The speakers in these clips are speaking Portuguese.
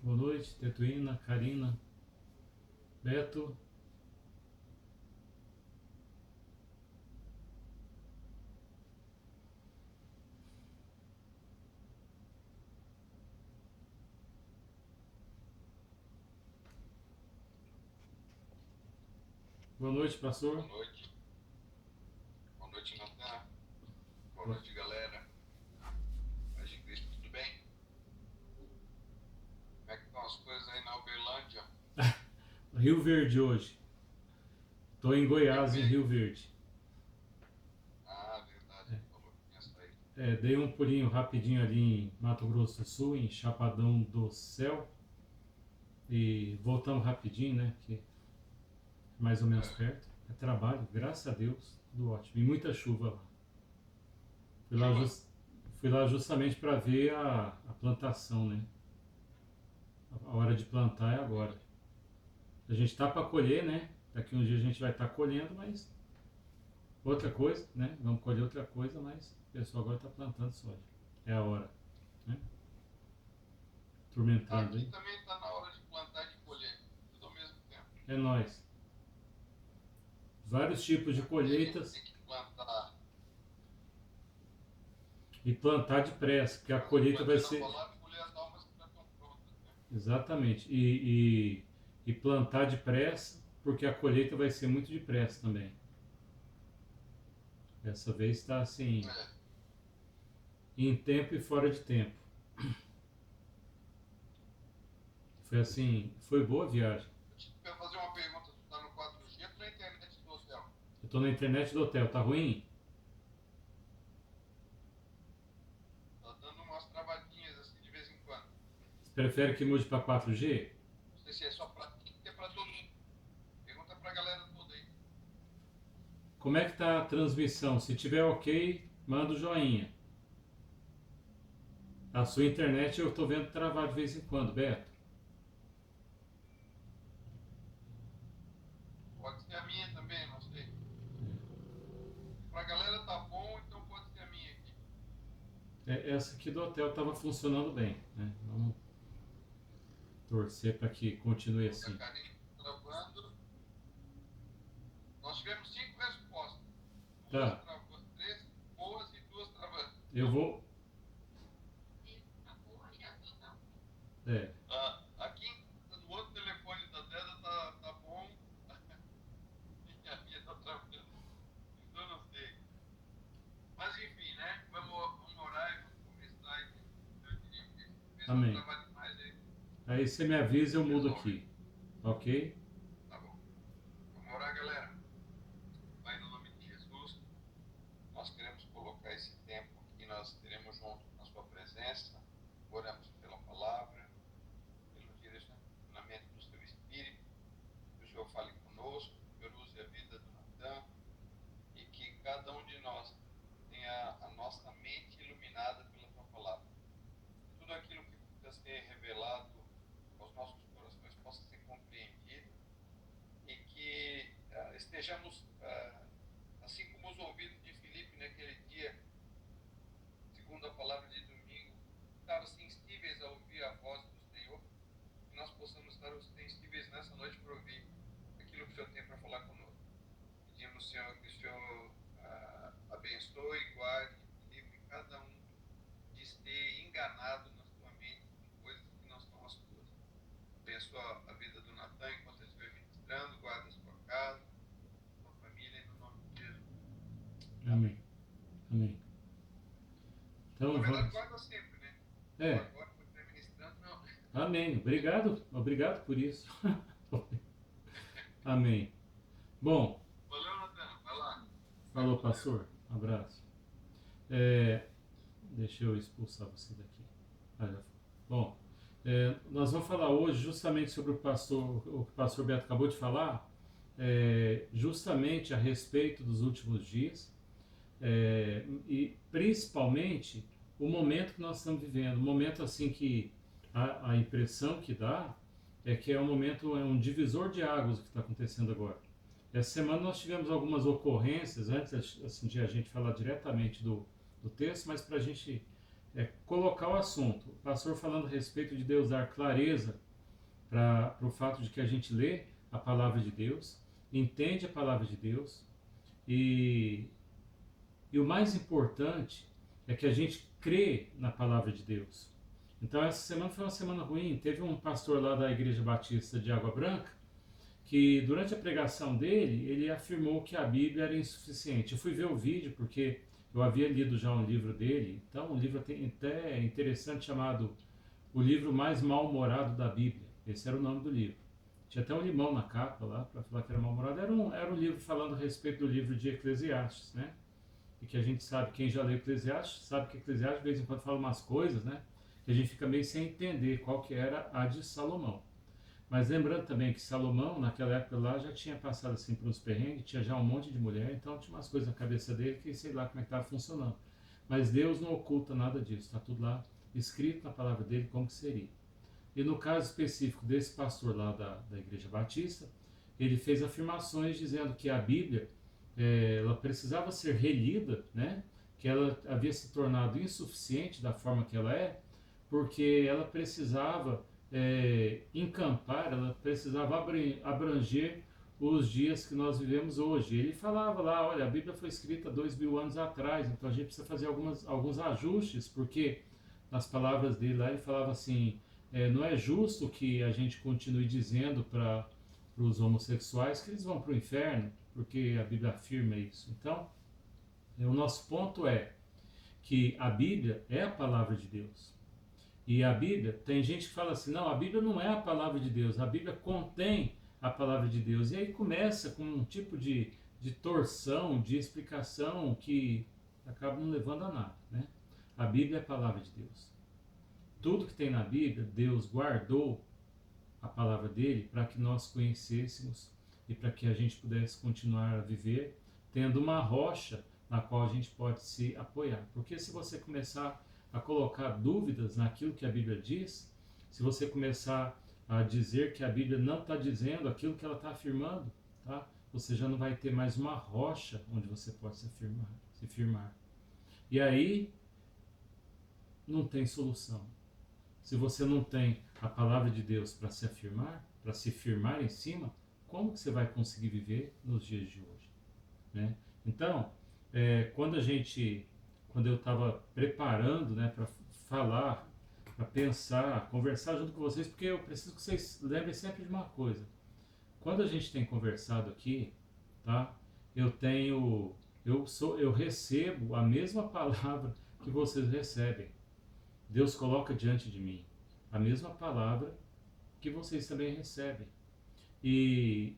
Boa noite, Tetuína, Karina, Beto. Boa noite, pastor. Boa noite. Boa noite, Natan. Boa Boa- noite, galera. Paz de Cristo, tudo bem? Como é que estão as coisas aí na Uberlândia? Rio Verde hoje. Estou em Rio Goiás, em Verde? Rio Verde. Ah, verdade, ele falou que tinha saído. Dei um pulinho rapidinho ali em Mato Grosso do Sul, em Chapadão do Céu. E voltamos rapidinho, né? Que é mais ou menos É, perto. É trabalho, graças a Deus, tudo ótimo. E muita chuva lá. Fui lá, chuva? fui lá justamente para ver a plantação, né? A hora de plantar é agora. Entendi. A gente está para colher, né? Daqui uns dias a gente vai estar colhendo, mas outra coisa, né? Vamos colher outra coisa, mas o pessoal agora está plantando soja. É a hora, né? Turma entrando Aqui aí. também está na hora de plantar e de colher, tudo ao mesmo tempo. É nós. Vários tipos de Aqui a gente colheitas tem que plantar, e plantar depressa, porque a fazer o colheita vai plantio na ser. palavra e colher as almas que já estão prontas, né? Exatamente. E plantar depressa, porque a colheita vai ser muito depressa também. Dessa vez está assim, É. em tempo e fora de tempo. Foi assim, foi boa a viagem. Eu quero fazer uma pergunta, tu está no 4G ou na internet do hotel? Eu estou na internet do hotel, tá ruim? Tá dando umas travadinhas assim de vez em quando. Você prefere que mude para 4G? Não sei se é só para ti ou é para todo mundo. Pergunta pra galera toda aí. Como é que tá a transmissão? Se tiver ok, manda o joinha. A sua internet eu estou vendo travar de vez em quando, Beto. Pode ser a minha também, não sei. Pra galera tá bom, então pode ser a minha aqui. Essa aqui do hotel estava funcionando bem, né? Vamos torcer para que continue A assim. Karine travando. Nós tivemos 5 respostas. Duas Tá, travando, 3 boas e 2 travando. eu vou. É, Aqui no outro telefone da Deda tá bom. E a minha tá travando. Então eu não sei. Mas enfim, né? Vamos orar e vamos começar. O pessoal amém. trabalha demais aí. Aí você me avisa, eu mudo Resolve. aqui, ok? Tá bom. Vamos orar, galera. Pai, no nome de Jesus, nós queremos colocar esse tempo que nós teremos junto na sua presença. Oramos pela palavra, pelo direcionamento do seu Espírito. Que o Senhor fale conosco, que o Senhor use a vida do Natan e que cada um de nós tenha a nossa mente iluminada pela tua palavra. Que tudo aquilo que precisa ser revelado aos nossos corações possa ser compreendido e que estejamos, assim como os ouvidos de Filipe naquele dia, segundo a palavra de domingo, estavam sensíveis a ouvir a voz do Senhor, que nós possamos estar sensíveis nessa noite para ouvir aquilo que o Senhor tem para falar conosco. Pedimos, Senhor, que o Senhor abençoe, guarde e livre cada um de ser enganado na sua mente com coisas que não são as suas. Abençoa a vida do Natan enquanto ele estiver ministrando, guarda a sua casa, a sua família, no nome de Jesus. Amém. Amém, amém. Na Então verdade, vamos. guarda sempre, né? Só É, agora que eu estiver ministrando, não. amém. Obrigado, obrigado por isso. Amém. Bom, Valeu, Natan. Vai lá. Fica falou, com Deus. pastor. Abraço. É, deixa eu expulsar você daqui. Já foi. Bom, nós vamos falar hoje justamente sobre o que o pastor Beto acabou de falar, justamente a respeito dos últimos dias, e principalmente o momento que nós estamos vivendo, um momento assim que a impressão que dá é que é um momento, é um divisor de águas o que está acontecendo agora. Essa semana nós tivemos algumas ocorrências, antes assim, de a gente falar diretamente do texto, mas para a gente colocar o assunto. O pastor falando a respeito de Deus dar clareza para o fato de que a gente lê a palavra de Deus, entende a palavra de Deus e, e o mais importante é que a gente crê na palavra de Deus. Então essa semana foi uma semana ruim. Teve um pastor lá da Igreja Batista de Água Branca que durante a pregação dele, ele afirmou que a Bíblia era insuficiente. Eu fui ver o vídeo porque eu havia lido já um livro dele. Então um livro até interessante chamado O Livro Mais Mal-Humorado da Bíblia. Esse era o nome do livro. Tinha até um limão na capa lá, para falar que era mal-humorado. Era um livro falando a respeito do livro de Eclesiastes, né? E que a gente sabe, quem já leu Eclesiastes, sabe que Eclesiastes de vez em quando fala umas coisas, né? Que a gente fica meio sem entender qual que era a de Salomão. Mas lembrando também que Salomão, naquela época lá, já tinha passado assim por uns perrengues, tinha já um monte de mulher, então tinha umas coisas na cabeça dele que sei lá como é que estava funcionando. Mas Deus não oculta nada disso, está tudo lá escrito na palavra dele como que seria. E no caso específico desse pastor lá da Igreja Batista, ele fez afirmações dizendo que a Bíblia ela precisava ser relida, né? Que ela havia se tornado insuficiente da forma que ela é, porque ela precisava encampar, ela precisava abranger os dias que nós vivemos hoje. Ele falava lá, olha, a Bíblia foi escrita 2000 anos atrás, então a gente precisa fazer alguns ajustes, porque nas palavras dele lá ele falava assim, não é justo que a gente continue dizendo para os homossexuais que eles vão para o inferno, porque a Bíblia afirma isso. Então, o nosso ponto é que a Bíblia é a palavra de Deus. E a Bíblia, tem gente que fala assim, não, a Bíblia não é a palavra de Deus, a Bíblia contém a palavra de Deus. E aí começa com um tipo de torção, de explicação que acaba não levando a nada, né? A Bíblia é a palavra de Deus. Tudo que tem na Bíblia, Deus guardou a palavra dele para que nós conhecêssemos e para que a gente pudesse continuar a viver tendo uma rocha na qual a gente pode se apoiar. Porque se você começar a colocar dúvidas naquilo que a Bíblia diz, se você começar a dizer que a Bíblia não está dizendo aquilo que ela está afirmando, tá? Você já não vai ter mais uma rocha onde você pode se firmar. E aí não tem solução. Se você não tem a palavra de Deus para se afirmar, para se firmar em cima, como que você vai conseguir viver nos dias de hoje, né? Então, quando eu estava preparando, né, para falar, para pensar, conversar junto com vocês, porque eu preciso que vocês lembrem sempre de uma coisa. Quando a gente tem conversado aqui, tá? Eu recebo a mesma palavra que vocês recebem. Deus coloca diante de mim a mesma palavra que vocês também recebem. E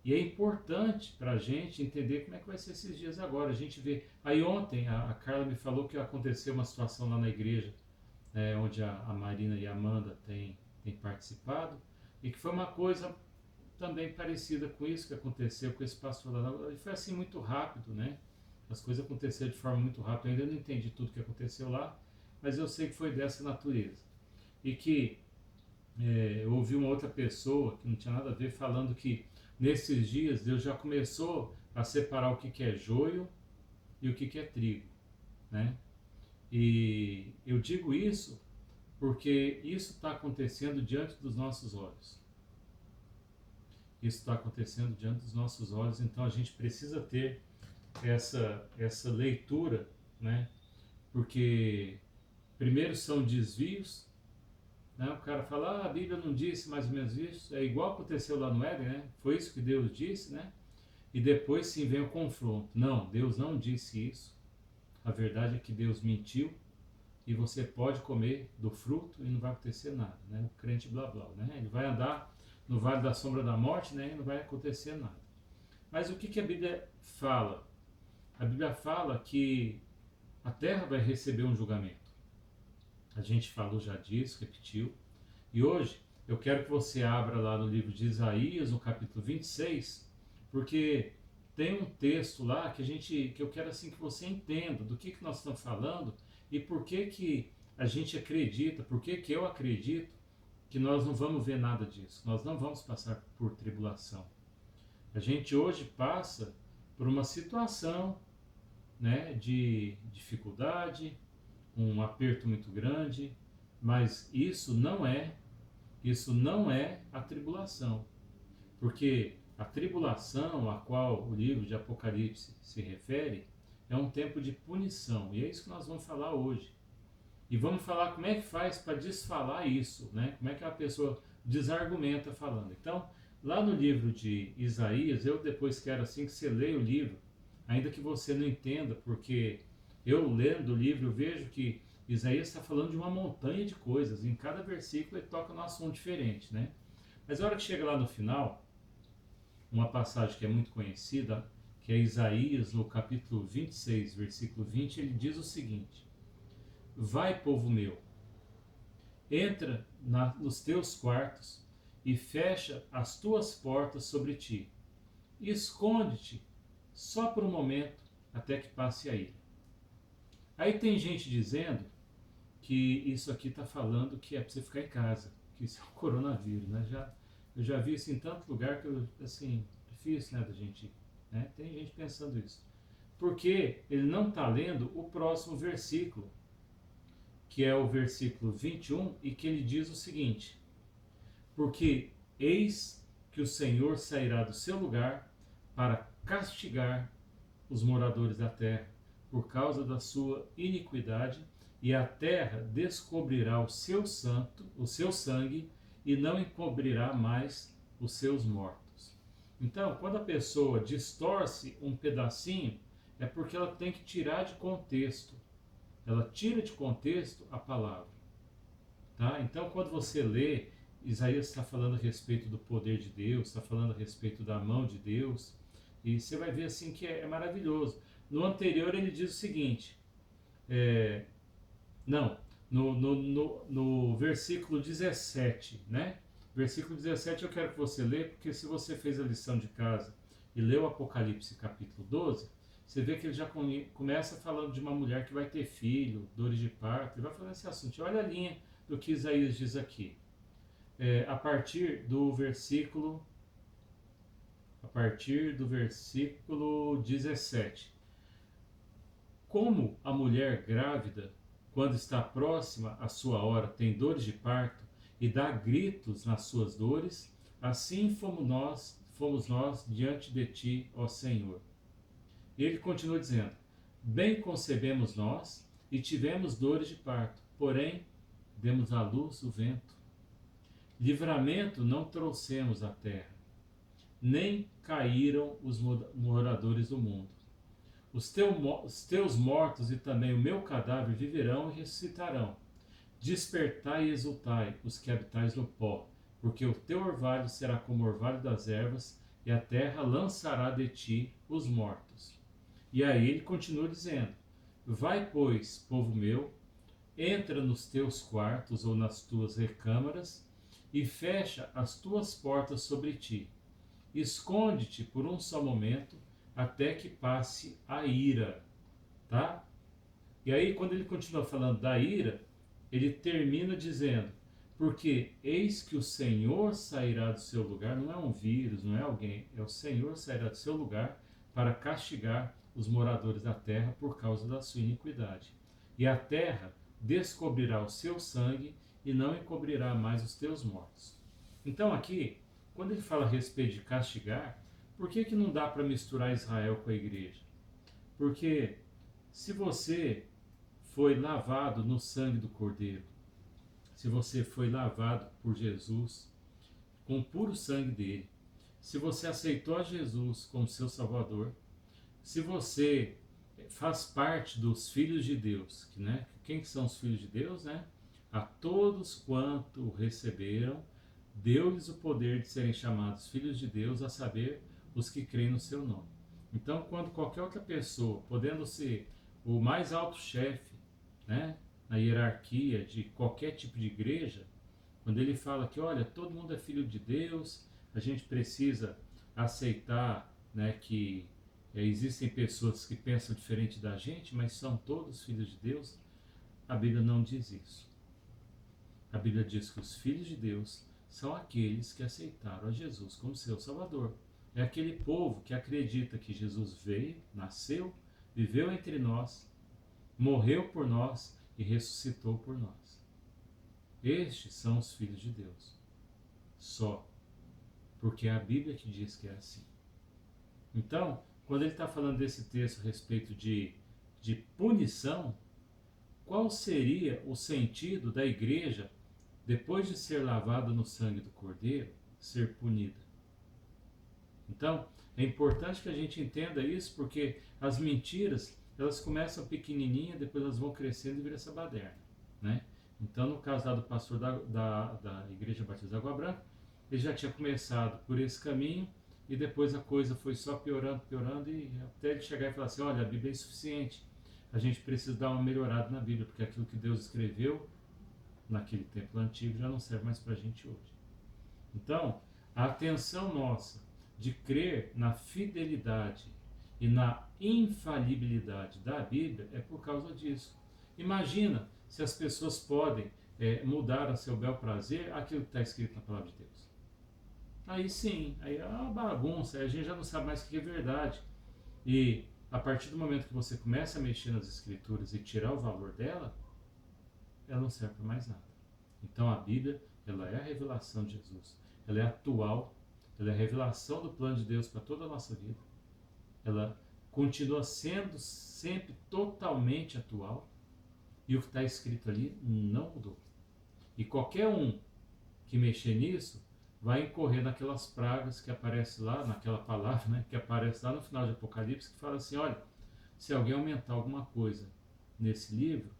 é importante para a gente entender como é que vai ser esses dias agora. A gente vê. Aí ontem a Carla me falou que aconteceu uma situação lá na igreja, onde a Marina e a Amanda têm participado, e que foi uma coisa também parecida com isso que aconteceu com esse pastor lá. E foi assim muito rápido, né? As coisas aconteceram de forma muito rápida. Eu ainda não entendi tudo que aconteceu lá, mas eu sei que foi dessa natureza. E que eu ouvi uma outra pessoa, que não tinha nada a ver, falando que nesses dias Deus já começou a separar o que é joio e o que é trigo, né? E eu digo isso porque isso está acontecendo diante dos nossos olhos. Isso está acontecendo diante dos nossos olhos, então a gente precisa ter essa leitura, né? Porque primeiro são desvios, né? O cara fala, a Bíblia não disse mais ou menos isso, é igual aconteceu lá no Éden, né? Foi isso que Deus disse, né? E depois sim vem o confronto. Não, Deus não disse isso. A verdade é que Deus mentiu e você pode comer do fruto e não vai acontecer nada, né? O crente blá blá, né? Ele vai andar no vale da sombra da morte, né? E não vai acontecer nada. Mas o que a Bíblia fala? A Bíblia fala que a terra vai receber um julgamento. A gente falou já disso, repetiu. E hoje eu quero que você abra lá no livro de Isaías, no capítulo 26, porque tem um texto lá que eu quero assim que você entenda do que nós estamos falando e por que a gente acredita, por que eu acredito que nós não vamos ver nada disso. Nós não vamos passar por tribulação. A gente hoje passa por uma situação, né, de dificuldade, um aperto muito grande, mas isso não é a tribulação, porque a tribulação a qual o livro de Apocalipse se refere é um tempo de punição, e é isso que nós vamos falar hoje. E vamos falar como é que faz para desfalar isso, né? Como é que a pessoa desargumenta falando. Então, lá no livro de Isaías, eu depois quero assim que você leia o livro, ainda que você não entenda, porque eu lendo o livro eu vejo que Isaías está falando de uma montanha de coisas, em cada versículo ele toca num assunto diferente, né? Mas a hora que chega lá no final, uma passagem que é muito conhecida, que é Isaías, no capítulo 26, versículo 20, ele diz o seguinte: Vai, povo meu, entra nos teus quartos e fecha as tuas portas sobre ti, e esconde-te só por um momento até que passe a ira. Aí tem gente dizendo que isso aqui está falando que é para você ficar em casa, que isso é o coronavírus, né? Eu já vi isso em tanto lugar que, assim, difícil, né, da gente, né? Tem gente pensando isso. Porque ele não está lendo o próximo versículo, que é o versículo 21, e que ele diz o seguinte: Porque eis que o Senhor sairá do seu lugar para castigar os moradores da terra por causa da sua iniquidade, e a terra descobrirá o seu sangue, e não encobrirá mais os seus mortos. Então, quando a pessoa distorce um pedacinho, é porque ela tem que tirar de contexto. Ela tira de contexto a palavra. Tá? Então, quando você lê, Isaías está falando a respeito do poder de Deus, está falando a respeito da mão de Deus, e você vai ver assim que é maravilhoso. No anterior ele diz o seguinte, não, no versículo 17, né? Versículo 17 eu quero que você lê, porque se você fez a lição de casa e leu Apocalipse capítulo 12, você vê que ele já começa falando de uma mulher que vai ter filho, dores de parto, ele vai falando esse assunto. Olha a linha do que Isaías diz aqui. A partir do versículo 17. Como a mulher grávida, quando está próxima à sua hora, tem dores de parto e dá gritos nas suas dores, assim fomos nós diante de ti, ó Senhor. E ele continua dizendo: Bem concebemos nós e tivemos dores de parto, porém demos à luz o vento. Livramento não trouxemos à terra, nem caíram os moradores do mundo. Os teus mortos e também o meu cadáver viverão e ressuscitarão. Despertai e exultai, os que habitais no pó, porque o teu orvalho será como o orvalho das ervas, e a terra lançará de ti os mortos. E aí ele continua dizendo: Vai, pois, povo meu, entra nos teus quartos ou nas tuas recâmaras, e fecha as tuas portas sobre ti. Esconde-te por um só momento, até que passe a ira, tá? E aí, quando ele continua falando da ira, ele termina dizendo: Porque eis que o Senhor sairá do seu lugar, não é um vírus, não é alguém, é o Senhor sairá do seu lugar para castigar os moradores da terra por causa da sua iniquidade. E a terra descobrirá o seu sangue e não encobrirá mais os teus mortos. Então aqui, quando ele fala a respeito de castigar, por que não dá para misturar Israel com a igreja? Porque se você foi lavado no sangue do Cordeiro, se você foi lavado por Jesus com o puro sangue dele, se você aceitou a Jesus como seu Salvador, se você faz parte dos filhos de Deus, né? Quem são os filhos de Deus, né? A todos quanto o receberam, deu-lhes o poder de serem chamados filhos de Deus, a saber, os que creem no seu nome. Então, quando qualquer outra pessoa, podendo ser o mais alto chefe, né, na hierarquia de qualquer tipo de igreja, quando ele fala que, olha, todo mundo é filho de Deus, a gente precisa aceitar, né, que existem pessoas que pensam diferente da gente, mas são todos filhos de Deus, a Bíblia não diz isso. A Bíblia diz que os filhos de Deus são aqueles que aceitaram a Jesus como seu Salvador. É aquele povo que acredita que Jesus veio, nasceu, viveu entre nós, morreu por nós e ressuscitou por nós. Estes são os filhos de Deus. Só. Porque é a Bíblia que diz que é assim. Então, quando ele está falando desse texto a respeito de punição, qual seria o sentido da igreja, depois de ser lavada no sangue do Cordeiro, ser punida? Então, é importante que a gente entenda isso, porque as mentiras, elas começam pequenininha, depois elas vão crescendo e viram essa baderna, né? Então, no caso lá do pastor da Igreja Batista da Água Branca, ele já tinha começado por esse caminho, e depois a coisa foi só piorando, piorando, e até ele chegar e falar assim, olha, a Bíblia é insuficiente, a gente precisa dar uma melhorada na Bíblia, porque aquilo que Deus escreveu naquele tempo antigo já não serve mais para a gente hoje. Então, a atenção nossa de crer na fidelidade e na infalibilidade da Bíblia é por causa disso. Imagina se as pessoas podem mudar a seu bel prazer aquilo que está escrito na palavra de Deus. Aí sim, aí é uma bagunça, aí a gente já não sabe mais o que é verdade. E a partir do momento que você começa a mexer nas escrituras e tirar o valor dela, ela não serve para mais nada. Então a Bíblia, ela é a revelação de Jesus. Ela é atual, ela é a revelação do plano de Deus para toda a nossa vida. Ela continua sendo sempre totalmente atual. E o que está escrito ali não mudou. E qualquer um que mexer nisso vai incorrer naquelas pragas que aparece lá, naquela palavra, né, que aparece lá no final de Apocalipse, que fala assim, olha, se alguém aumentar alguma coisa nesse livro,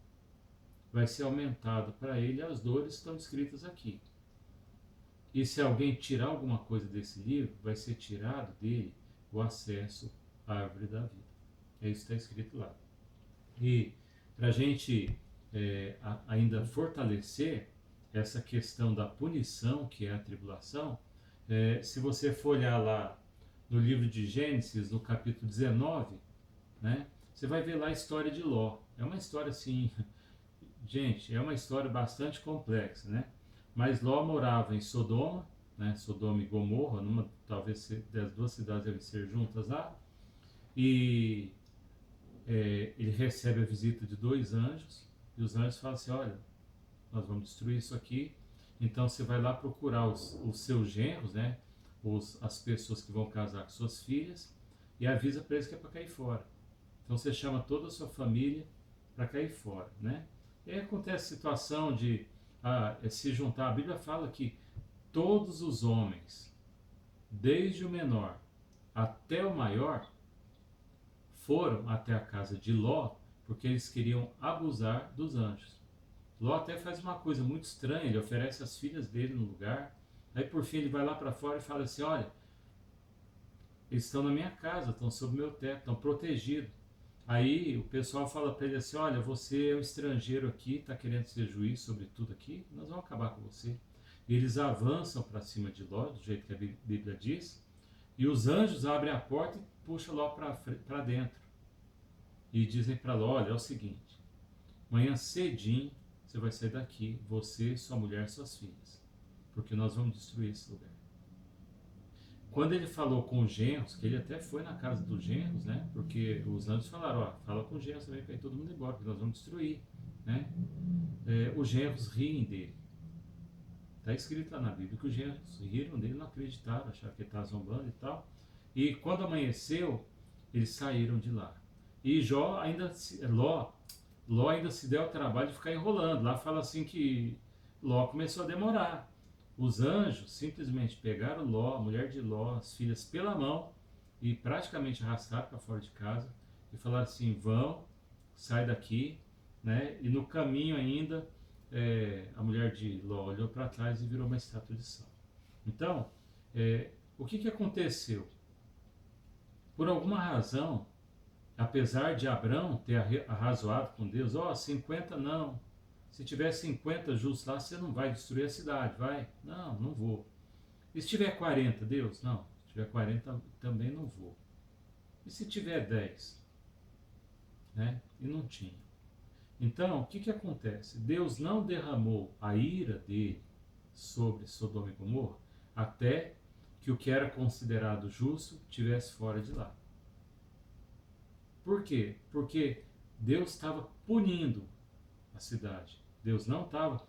vai ser aumentado para ele as dores que estão escritas aqui. E se alguém tirar alguma coisa desse livro, vai ser tirado dele o acesso à árvore da vida. É isso que está escrito lá. E para a gente ainda fortalecer essa questão da punição, que é a tribulação, se você for olhar lá no livro de Gênesis, no capítulo 19, né, você vai ver lá a história de Ló. É uma história assim, gente, é uma história bastante complexa, né? Mas Ló morava em Sodoma, né, Sodoma e Gomorra, talvez das duas cidades devem ser juntas lá, e ele recebe a visita de 2 anjos, e os anjos falam assim, olha, nós vamos destruir isso aqui, então você vai lá procurar os seus genros, né, as pessoas que vão casar com suas filhas, e avisa para eles que é para cair fora. Então você chama toda a sua família para cair fora, né? E aí acontece a situação de se juntar. A Bíblia fala que todos os homens, desde o menor até o maior, foram até a casa de Ló, porque eles queriam abusar dos anjos. Ló até faz uma coisa muito estranha, ele oferece as filhas dele no lugar, aí por fim ele vai lá para fora e fala assim, olha, eles estão na minha casa, estão sob meu teto, estão protegidos. Aí o pessoal fala para ele assim, olha, você é um estrangeiro aqui, está querendo ser juiz sobre tudo aqui, nós vamos acabar com você. E eles avançam para cima de Ló, do jeito que a Bíblia diz, e os anjos abrem a porta e puxam Ló para dentro. E dizem para Ló, olha, é o seguinte, amanhã cedinho você vai sair daqui, você, sua mulher e suas filhas, porque nós vamos destruir esse lugar. Quando ele falou com os genros, que ele até foi na casa dos genros, né? Porque os anjos falaram, ó, fala com os genros também para ir todo mundo embora, porque nós vamos destruir, né? Os genros riem dele. Está escrito lá na Bíblia que os genros riram dele, não acreditaram, acharam que ele estava zombando e tal. E quando amanheceu, eles saíram de lá. E Ló ainda se deu ao trabalho de ficar enrolando. Lá fala assim que Ló começou a demorar. Os anjos simplesmente pegaram Ló, a mulher de Ló, as filhas pela mão e praticamente arrastaram para fora de casa e falaram assim, vão, sai daqui, né? E no caminho ainda a mulher de Ló olhou para trás e virou uma estátua de sal. Então, o que aconteceu? Por alguma razão, apesar de Abrão ter arrazoado com Deus, 50 não, se tiver 50 justos lá, você não vai destruir a cidade, vai? Não, não vou. E se tiver 40, Deus? Não, se tiver 40 também não vou. E se tiver 10? Né? E não tinha. Então, o que acontece? Deus não derramou a ira dele sobre Sodoma e Gomorra até que o que era considerado justo estivesse fora de lá. Por quê? Porque Deus estava punindo a cidade. Deus não estava,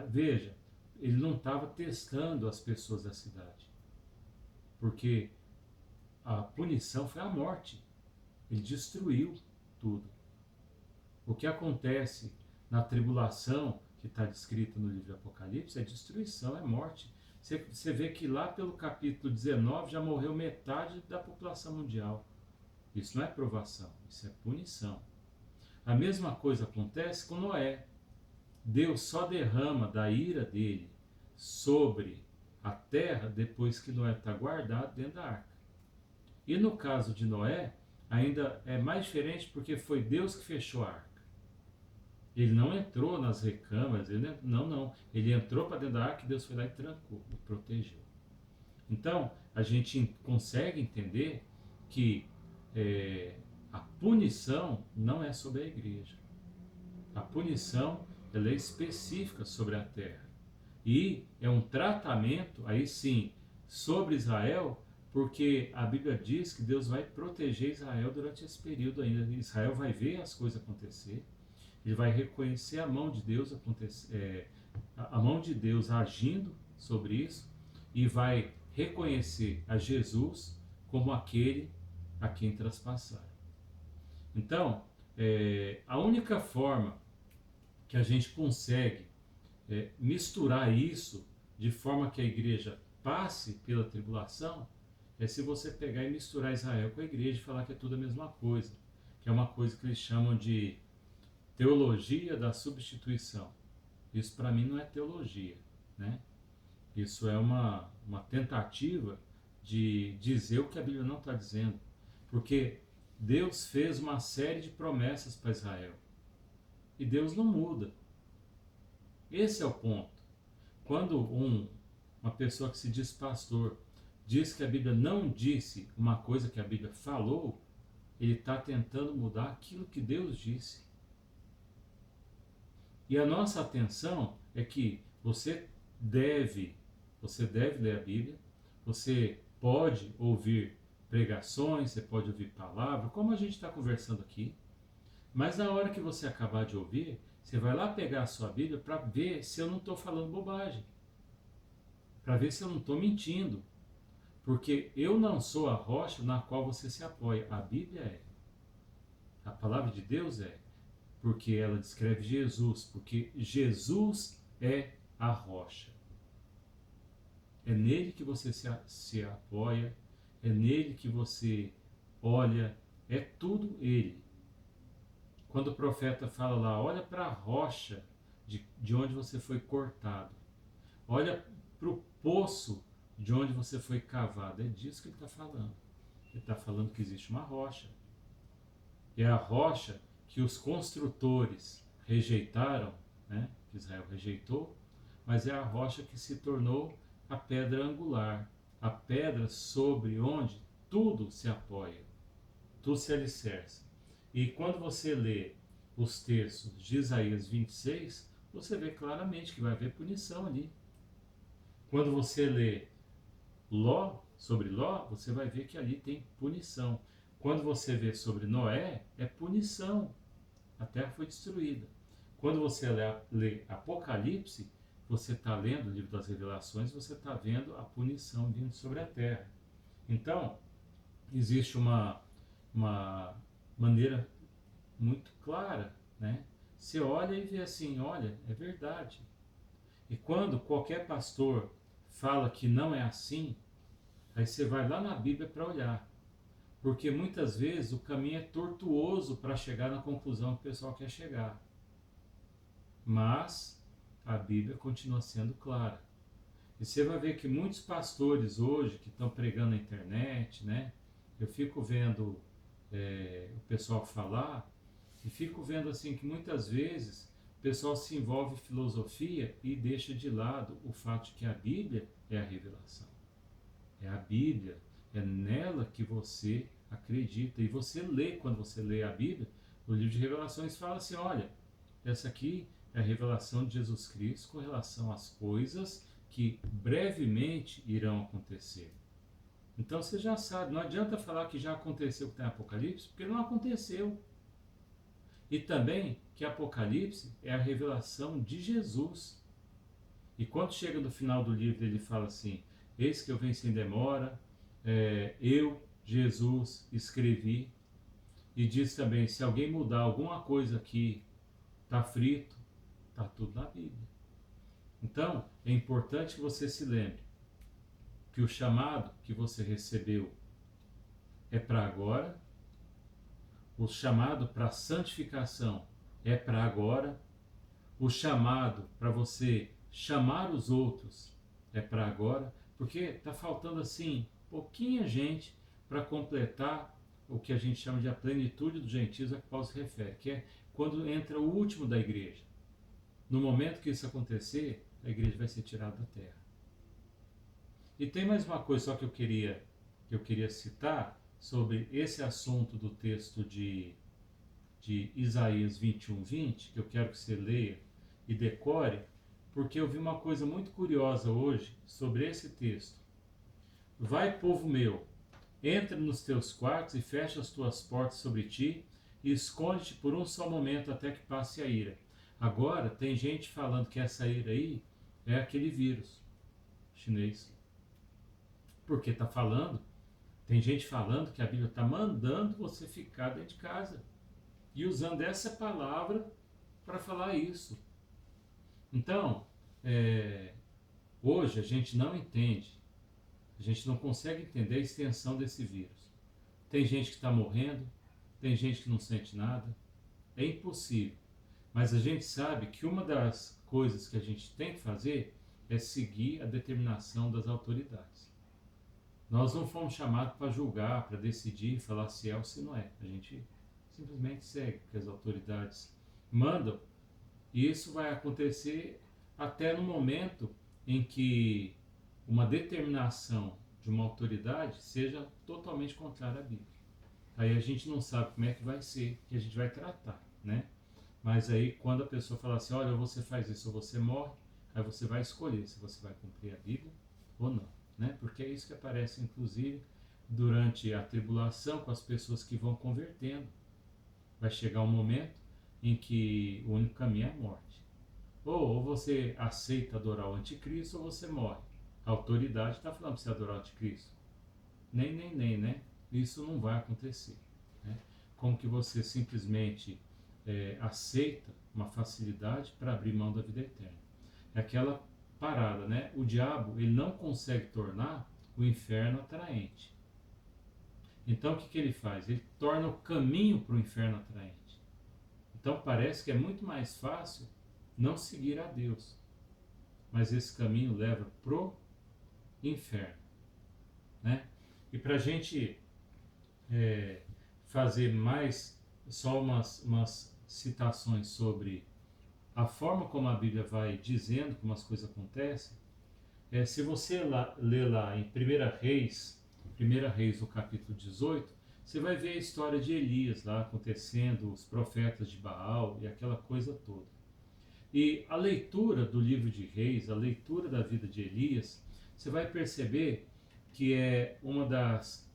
veja, ele não estava testando as pessoas da cidade, porque a punição foi a morte. Ele destruiu tudo. O que acontece na tribulação, que está descrita no livro de Apocalipse, é destruição, é morte. Você vê que lá pelo capítulo 19 já morreu metade da população mundial. Isso não é provação, isso é punição. A mesma coisa acontece com Noé. Deus só derrama da ira dele sobre a terra depois que Noé está guardado dentro da arca. E no caso de Noé, ainda é mais diferente porque foi Deus que fechou a arca. Ele não entrou nas recâmaras, não. Ele entrou para dentro da arca e Deus foi lá e trancou, e protegeu. Então, a gente consegue entender que a punição não é sobre a igreja. A punição ela é específica sobre a terra. E é um tratamento, aí sim, sobre Israel, porque a Bíblia diz que Deus vai proteger Israel durante esse período ainda. Israel vai ver as coisas acontecer, ele vai reconhecer a mão de Deus a mão de Deus agindo sobre isso, e vai reconhecer a Jesus como aquele a quem traspassaram. Então, a única forma que a gente consegue misturar isso de forma que a igreja passe pela tribulação é se você pegar e misturar Israel com a igreja e falar que é tudo a mesma coisa, que é uma coisa que eles chamam de teologia da substituição. Isso para mim não é teologia, né? Isso é uma tentativa de dizer o que a Bíblia não está dizendo, porque Deus fez uma série de promessas para Israel e Deus não muda. Esse é o ponto. Quando uma pessoa que se diz pastor diz que a Bíblia não disse uma coisa que a Bíblia falou, ele está tentando mudar aquilo que Deus disse. E a nossa atenção é que você deve ler a Bíblia, você pode ouvir pregações, você pode ouvir palavras, como a gente está conversando aqui, mas na hora que você acabar de ouvir, você vai lá pegar a sua Bíblia para ver se eu não estou falando bobagem, para ver se eu não estou mentindo, porque eu não sou a rocha na qual você se apoia, a Bíblia é, a palavra de Deus é, porque ela descreve Jesus, porque Jesus é a rocha. É nele que você se apoia, é nele que você olha, é tudo ele. Quando o profeta fala lá, olha para a rocha de onde você foi cortado, olha para o poço de onde você foi cavado, é disso que ele está falando. Ele está falando que existe uma rocha. É a rocha que os construtores rejeitaram, né? Que Israel rejeitou, mas é a rocha que se tornou a pedra angular, a pedra sobre onde tudo se apoia, tudo se alicerça. E quando você lê os textos de Isaías 26, você vê claramente que vai haver punição ali. Quando você lê sobre Ló, você vai ver que ali tem punição. Quando você vê sobre Noé, é punição. A terra foi destruída. Quando você lê Apocalipse, você está lendo o livro das Revelações, você está vendo a punição vindo sobre a terra. Então, existe uma maneira muito clara, né? Você olha e vê assim, olha, é verdade. E quando qualquer pastor fala que não é assim, aí você vai lá na Bíblia para olhar. Porque muitas vezes o caminho é tortuoso para chegar na conclusão que o pessoal quer chegar. Mas a Bíblia continua sendo clara. E você vai ver que muitos pastores hoje que estão pregando na internet, né? Eu fico vendo o pessoal falar e fico vendo assim que muitas vezes o pessoal se envolve em filosofia e deixa de lado o fato de que a Bíblia é a revelação. É a Bíblia, é nela que você acredita. E você lê, quando você lê a Bíblia, o livro de Revelações fala assim, olha, essa aqui é a revelação de Jesus Cristo com relação às coisas que brevemente irão acontecer. Então você já sabe, não adianta falar que já aconteceu o que tem em Apocalipse, porque não aconteceu. E também que Apocalipse é a revelação de Jesus. E quando chega no final do livro, ele fala assim: eis que eu venho sem demora, eu, Jesus, escrevi. E diz também: se alguém mudar alguma coisa aqui, está frito, está tudo na Bíblia. Então, é importante que você se lembre que o chamado que você recebeu é para agora, o chamado para santificação é para agora, o chamado para você chamar os outros é para agora, porque está faltando assim pouquinha gente para completar o que a gente chama de a plenitude do gentios a que Paulo se refere, que é quando entra o último da igreja. No momento que isso acontecer, a igreja vai ser tirada da terra. E tem mais uma coisa só que eu queria citar sobre esse assunto do texto de Isaías 21:20, que eu quero que você leia e decore, porque eu vi uma coisa muito curiosa hoje sobre esse texto. Vai, povo meu, entra nos teus quartos e fecha as tuas portas sobre ti e esconde-te por um só momento até que passe a ira. Agora, tem gente falando que essa ira aí é aquele vírus chinês. Porque está falando, tem gente falando que a Bíblia está mandando você ficar dentro de casa. E usando essa palavra para falar isso. Então, hoje a gente não entende, a gente não consegue entender a extensão desse vírus. Tem gente que está morrendo, tem gente que não sente nada, é impossível. Mas a gente sabe que uma das coisas que a gente tem que fazer é seguir a determinação das autoridades. Nós não fomos chamados para julgar, para decidir, falar se é ou se não é. A gente simplesmente segue o que as autoridades mandam. E isso vai acontecer até no momento em que uma determinação de uma autoridade seja totalmente contrária à Bíblia. Aí a gente não sabe como é que vai ser, que a gente vai tratar, né? Mas aí quando a pessoa fala assim, olha, você faz isso ou você morre, aí você vai escolher se você vai cumprir a Bíblia ou não, né? Porque é isso que aparece, inclusive, durante a tribulação com as pessoas que vão convertendo. Vai chegar um momento em que o único caminho é a morte. Ou você aceita adorar o anticristo ou você morre. A autoridade está falando para você adorar o anticristo. Nem, né? Isso não vai acontecer. Né? Como que você simplesmente aceita uma facilidade para abrir mão da vida eterna. É aquela parada, né? O diabo ele não consegue tornar o inferno atraente. Então o que ele faz? Ele torna o caminho para o inferno atraente. Então parece que é muito mais fácil não seguir a Deus. Mas esse caminho leva pro inferno. Né? E para a gente fazer mais só umas citações sobre a forma como a Bíblia vai dizendo como as coisas acontecem, se você ler lá em 1 Reis, no capítulo 18, você vai ver a história de Elias lá acontecendo, os profetas de Baal e aquela coisa toda. E a leitura do livro de Reis, a leitura da vida de Elias, você vai perceber que é uma das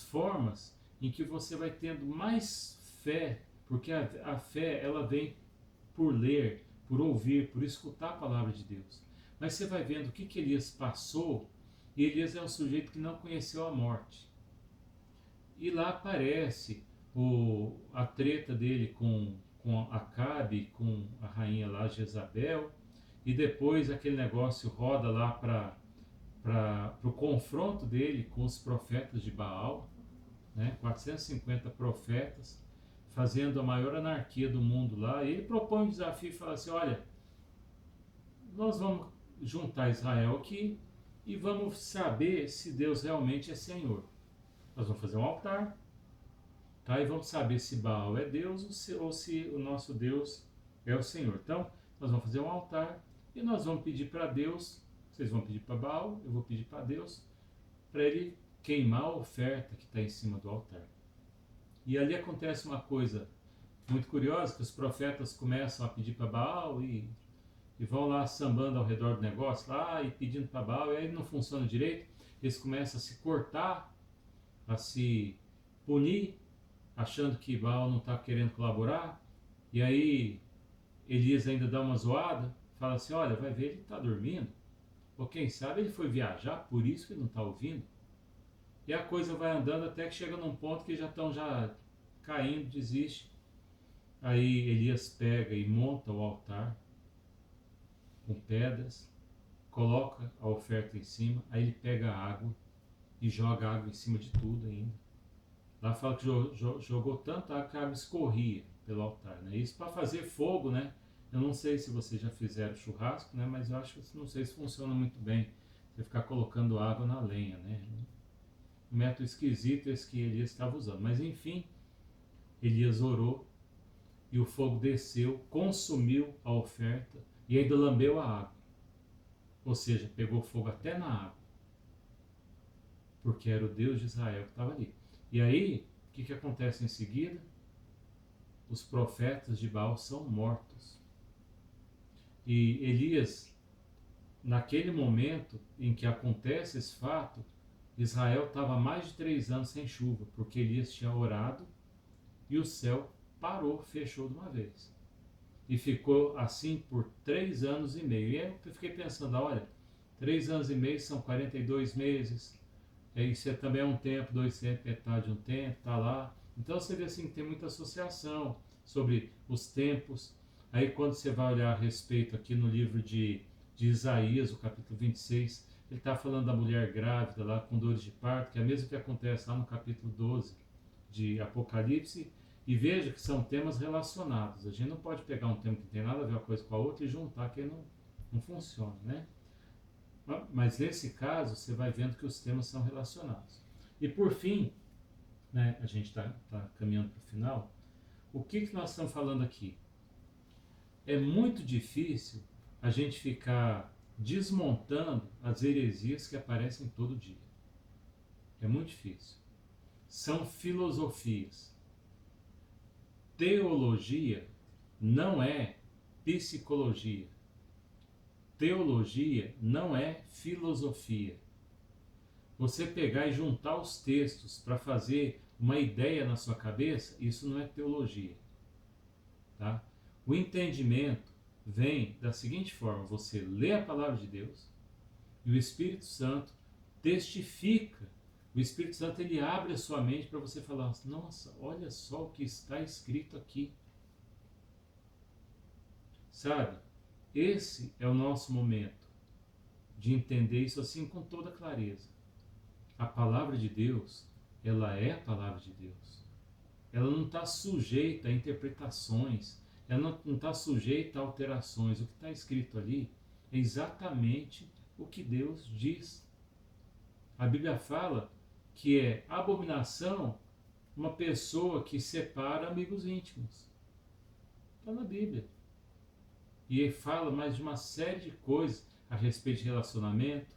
formas em que você vai tendo mais fé, porque a fé ela vem por ler, por ouvir, por escutar a palavra de Deus. Mas você vai vendo o que Elias passou, e Elias é um sujeito que não conheceu a morte. E lá aparece a treta dele com Acabe, com a rainha lá Jezabel, e depois aquele negócio roda lá para o confronto dele com os profetas de Baal, né? 450 profetas, fazendo a maior anarquia do mundo lá, e ele propõe um desafio e fala assim, olha, nós vamos juntar Israel aqui e vamos saber se Deus realmente é Senhor. Nós vamos fazer um altar, tá? E vamos saber se Baal é Deus ou se o nosso Deus é o Senhor. Então, nós vamos fazer um altar e nós vamos pedir para Deus, vocês vão pedir para Baal, eu vou pedir para Deus, para ele queimar a oferta que está em cima do altar. E ali acontece uma coisa muito curiosa, que os profetas começam a pedir para Baal e vão lá sambando ao redor do negócio, lá e pedindo para Baal, e aí não funciona direito, eles começam a se cortar, a se punir, achando que Baal não está querendo colaborar, E aí Elias ainda dá uma zoada, fala assim, olha, vai ver, ele está dormindo. Ou quem sabe ele foi viajar, por isso que não está ouvindo. E a coisa vai andando até que chega num ponto que já estão já caindo, desiste. Aí Elias pega e monta o altar com pedras, coloca a oferta em cima, aí ele pega a água e joga a água em cima de tudo ainda. Lá fala que jogou tanta água que a água escorria pelo altar, né? Isso para fazer fogo, né? Eu não sei se vocês já fizeram churrasco, né? Mas eu acho que não sei se funciona muito bem você ficar colocando água na lenha, né? Um método esquisito esse que Elias estava usando. Mas enfim, Elias orou e o fogo desceu, consumiu a oferta e ainda lambeu a água. Ou seja, pegou fogo até na água. Porque era o Deus de Israel que estava ali. E aí, o que acontece em seguida? Os profetas de Baal são mortos. E Elias, naquele momento em que acontece esse fato, Israel estava há mais de 3 anos sem chuva, porque Elias tinha orado e o céu parou, fechou de uma vez. E ficou assim por 3 anos e meio. E aí eu fiquei pensando, olha, 3 anos e meio são 42 meses, isso também é um tempo, 2 tempos, metade de um tempo, está lá. Então você vê assim que tem muita associação sobre os tempos. Aí quando você vai olhar a respeito aqui no livro de Isaías, o capítulo 26, ele está falando da mulher grávida lá com dores de parto, que é a mesma que acontece lá no capítulo 12 de Apocalipse. E veja que são temas relacionados. A gente não pode pegar um tema que não tem nada a ver uma coisa com a outra e juntar, que não funciona, né? Mas nesse caso, você vai vendo que os temas são relacionados. E por fim, né, a gente está caminhando para o final, o que nós estamos falando aqui? É muito difícil a gente ficar desmontando as heresias que aparecem todo dia. É muito difícil. São filosofias. Teologia não é psicologia. Teologia não é filosofia. Você pegar e juntar os textos para fazer uma ideia na sua cabeça, isso não é teologia. Tá? O entendimento vem da seguinte forma: você lê a palavra de Deus e o Espírito Santo testifica. O Espírito Santo ele abre a sua mente para você falar: nossa, olha só o que está escrito aqui. Sabe? Esse é o nosso momento de entender isso assim com toda clareza. A palavra de Deus, ela é a palavra de Deus. Ela não está sujeita a interpretações, ela não está sujeita a alterações. O que está escrito ali é exatamente o que Deus diz. A Bíblia fala que é abominação uma pessoa que separa amigos íntimos. Está na Bíblia. E ele fala mais de uma série de coisas a respeito de relacionamento,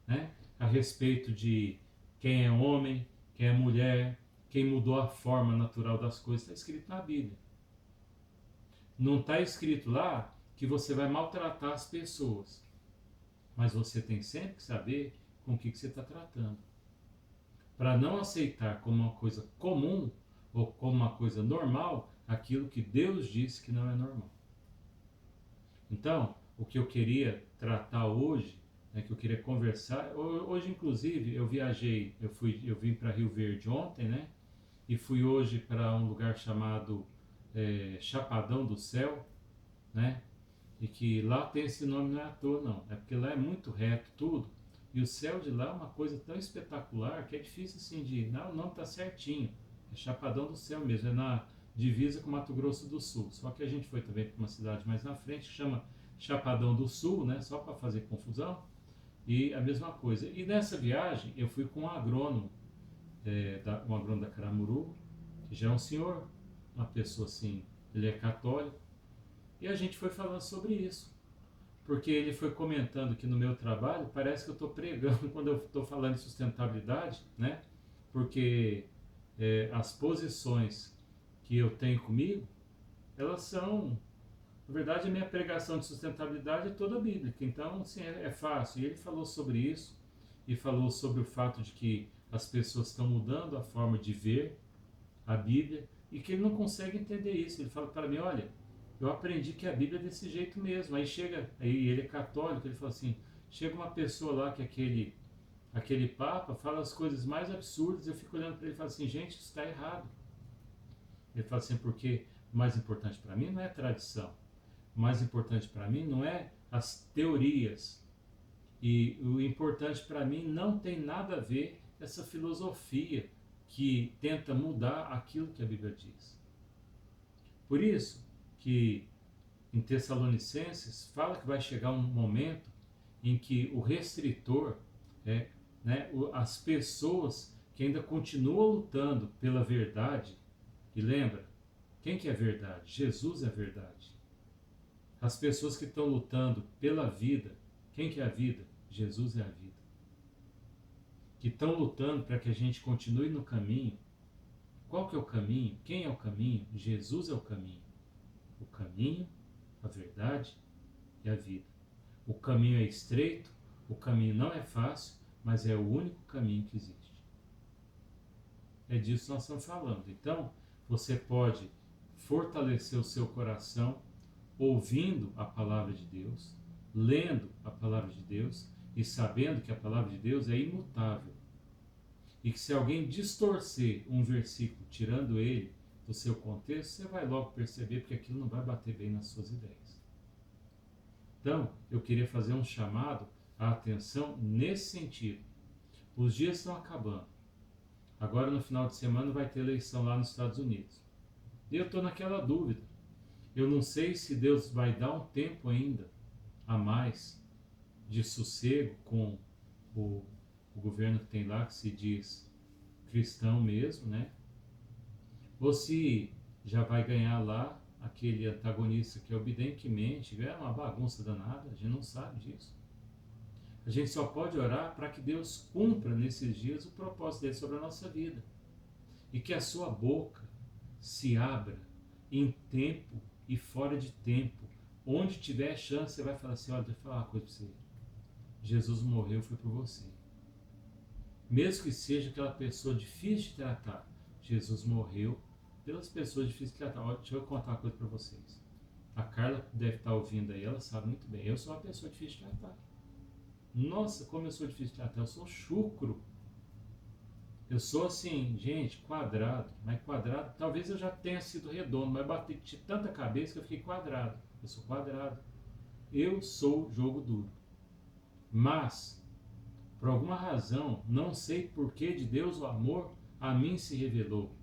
né? A respeito de quem é homem, quem é mulher, quem mudou a forma natural das coisas. Está escrito na Bíblia. Não está escrito lá que você vai maltratar as pessoas. Mas você tem sempre que saber com o que você está tratando. Para não aceitar como uma coisa comum ou como uma coisa normal aquilo que Deus disse que não é normal. Então, o que eu queria tratar hoje, né, que eu queria conversar, hoje inclusive eu viajei, eu vim para Rio Verde ontem, né, e fui hoje para um lugar chamado Chapadão do Céu, né, e que lá tem esse nome não é à toa não, é porque lá é muito reto tudo, e o céu de lá é uma coisa tão espetacular que é difícil assim de, não, o nome está certinho, é Chapadão do Céu mesmo, é na divisa com Mato Grosso do Sul. Só que a gente foi também para uma cidade mais na frente que chama Chapadão do Sul, né? Só para fazer confusão. E a mesma coisa. E nessa viagem eu fui com um agrônomo, um agrônomo da Caramuru, que já é um senhor, uma pessoa assim, ele é católico. E a gente foi falando sobre isso. Porque ele foi comentando que no meu trabalho parece que eu estou pregando quando eu estou falando de sustentabilidade, né? Porque as posições que eu tenho comigo, elas são, na verdade a minha pregação de sustentabilidade é toda bíblica, então assim, é fácil. E ele falou sobre isso, e falou sobre o fato de que as pessoas estão mudando a forma de ver a Bíblia, e que ele não consegue entender isso. Ele fala para mim, olha, eu aprendi que a Bíblia é desse jeito mesmo. Aí ele é católico, ele fala assim, chega uma pessoa lá que aquele papa fala as coisas mais absurdas, eu fico olhando para ele e falo assim, gente, isso está errado. Ele fala assim, porque o mais importante para mim não é a tradição, o mais importante para mim não é as teorias, e o importante para mim não tem nada a ver essa filosofia que tenta mudar aquilo que a Bíblia diz. Por isso que em Tessalonicenses fala que vai chegar um momento em que o restritor, as pessoas que ainda continuam lutando pela verdade, e lembra, quem que é a verdade? Jesus é a verdade. As pessoas que estão lutando pela vida, quem que é a vida? Jesus é a vida. Que estão lutando para que a gente continue no caminho. Qual que é o caminho? Quem é o caminho? Jesus é o caminho. O caminho, a verdade e a vida. O caminho é estreito, o caminho não é fácil, mas é o único caminho que existe. É disso que nós estamos falando. Então, você pode fortalecer o seu coração ouvindo a palavra de Deus, lendo a palavra de Deus e sabendo que a palavra de Deus é imutável. E que se alguém distorcer um versículo, tirando ele do seu contexto, você vai logo perceber porque aquilo não vai bater bem nas suas ideias. Então, eu queria fazer um chamado à atenção nesse sentido. Os dias estão acabando. Agora, no final de semana, vai ter eleição lá nos Estados Unidos. E eu estou naquela dúvida. Eu não sei se Deus vai dar um tempo ainda a mais de sossego com o governo que tem lá, que se diz cristão mesmo, né? Ou se já vai ganhar lá aquele antagonista que é o Biden, que mente, é uma bagunça danada, a gente não sabe disso. A gente só pode orar para que Deus cumpra nesses dias o propósito dele sobre a nossa vida. E que a sua boca se abra em tempo e fora de tempo. Onde tiver chance, você vai falar assim, olha, deixa eu falar uma coisa para você. Jesus morreu, foi por você. Mesmo que seja aquela pessoa difícil de tratar, Jesus morreu pelas pessoas difíceis de tratar. Olha, deixa eu contar uma coisa para vocês. A Carla deve estar ouvindo aí, ela sabe muito bem. Eu sou uma pessoa difícil de tratar. Nossa, como eu sou difícil de tratar. Eu sou chucro. Eu sou assim, gente, quadrado. Mas quadrado, talvez eu já tenha sido redondo, mas bati de tanta cabeça que eu fiquei quadrado. Eu sou quadrado. Eu sou jogo duro. Mas, por alguma razão, não sei por que de Deus o amor a mim se revelou.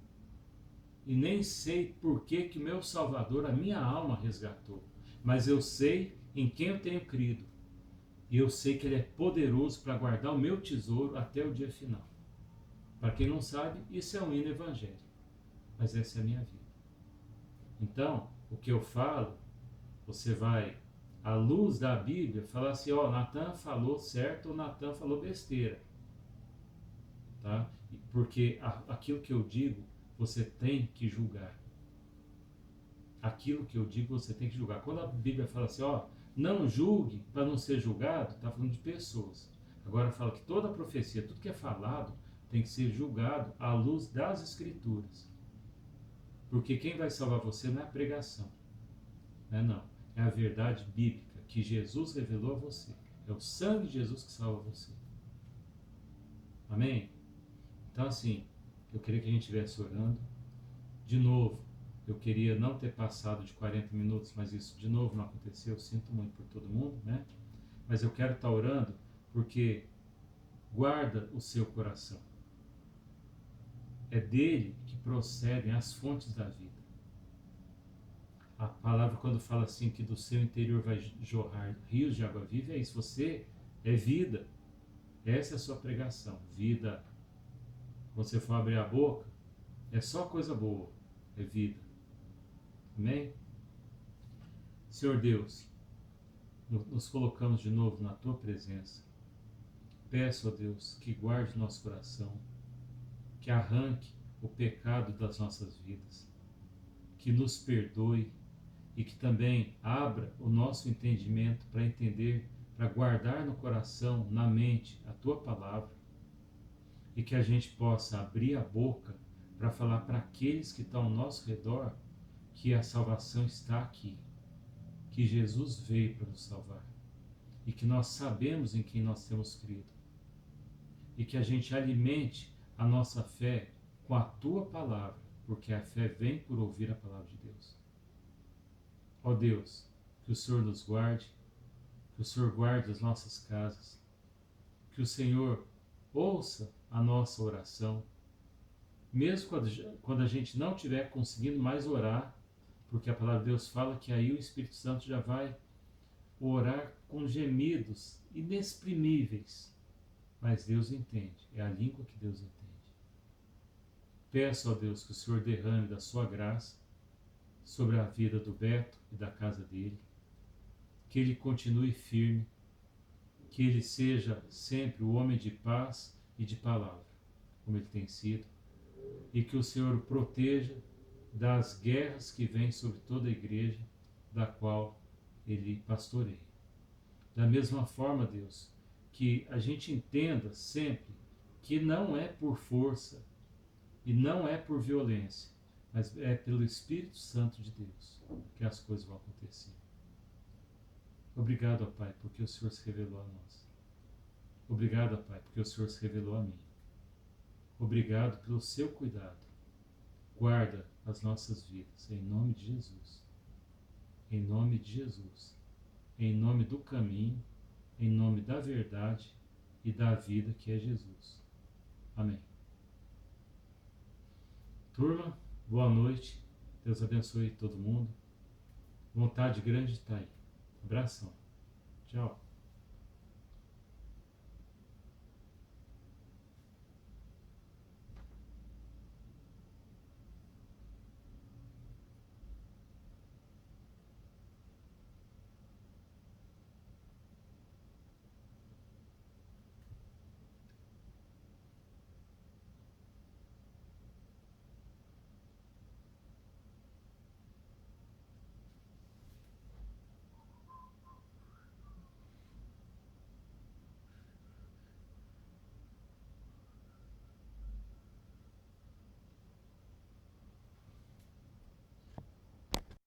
E nem sei por que que meu Salvador a minha alma resgatou. Mas eu sei em quem eu tenho crido. E eu sei que Ele é poderoso para guardar o meu tesouro até o dia final. Para quem não sabe, isso é um hino evangélico. Mas essa é a minha vida. Então, o que eu falo, você vai, à luz da Bíblia, falar assim, ó, Natan falou certo ou Natan falou besteira. Tá? Porque aquilo que eu digo, você tem que julgar. Aquilo que eu digo, você tem que julgar. Quando a Bíblia fala assim, ó, não julgue para não ser julgado, está falando de pessoas. Agora fala que toda a profecia, tudo que é falado, tem que ser julgado à luz das Escrituras. Porque quem vai salvar você não é a pregação. Não. É a verdade bíblica que Jesus revelou a você. É o sangue de Jesus que salva você. Amém? Então assim, eu queria que a gente estivesse orando. De novo, eu queria não ter passado de 40 minutos, mas isso de novo não aconteceu. Eu sinto muito por todo mundo, né? Mas eu quero estar orando porque guarda o seu coração. É dele que procedem as fontes da vida. A palavra quando fala assim que do seu interior vai jorrar rios de água viva, é isso. Você é vida. Essa é a sua pregação. Vida. Quando você for abrir a boca, é só coisa boa. É vida. Amém? Senhor Deus, nos colocamos de novo na Tua presença. Peço a Deus que guarde nosso coração, que arranque o pecado das nossas vidas, que nos perdoe e que também abra o nosso entendimento para entender, para guardar no coração, na mente, a Tua palavra, e que a gente possa abrir a boca para falar para aqueles que estão ao nosso redor que a salvação está aqui, que Jesus veio para nos salvar e que nós sabemos em quem nós temos crido e que a gente alimente a nossa fé com a tua palavra, porque a fé vem por ouvir a palavra de Deus. Ó Deus, que o Senhor nos guarde, que o Senhor guarde as nossas casas, que o Senhor ouça a nossa oração, mesmo quando a gente não estiver conseguindo mais orar, porque a palavra de Deus fala que aí o Espírito Santo já vai orar com gemidos inexprimíveis, mas Deus entende, é a língua que Deus entende. Peço a Deus que o Senhor derrame da sua graça sobre a vida do Beto e da casa dele, que ele continue firme, que ele seja sempre o homem de paz e de palavra, como ele tem sido, e que o Senhor o proteja das guerras que vêm sobre toda a igreja da qual ele pastoreia. Da mesma forma, Deus, que a gente entenda sempre que não é por força e não é por violência, mas é pelo Espírito Santo de Deus que as coisas vão acontecer. Obrigado, ó Pai, porque o Senhor se revelou a nós. Obrigado, ó Pai, porque o Senhor se revelou a mim. Obrigado pelo seu cuidado. Guarda as nossas vidas, em nome de Jesus. Em nome de Jesus. Em nome do caminho, em nome da verdade e da vida que é Jesus. Amém. Turma, boa noite. Deus abençoe todo mundo. Vontade grande está aí. Abração. Tchau.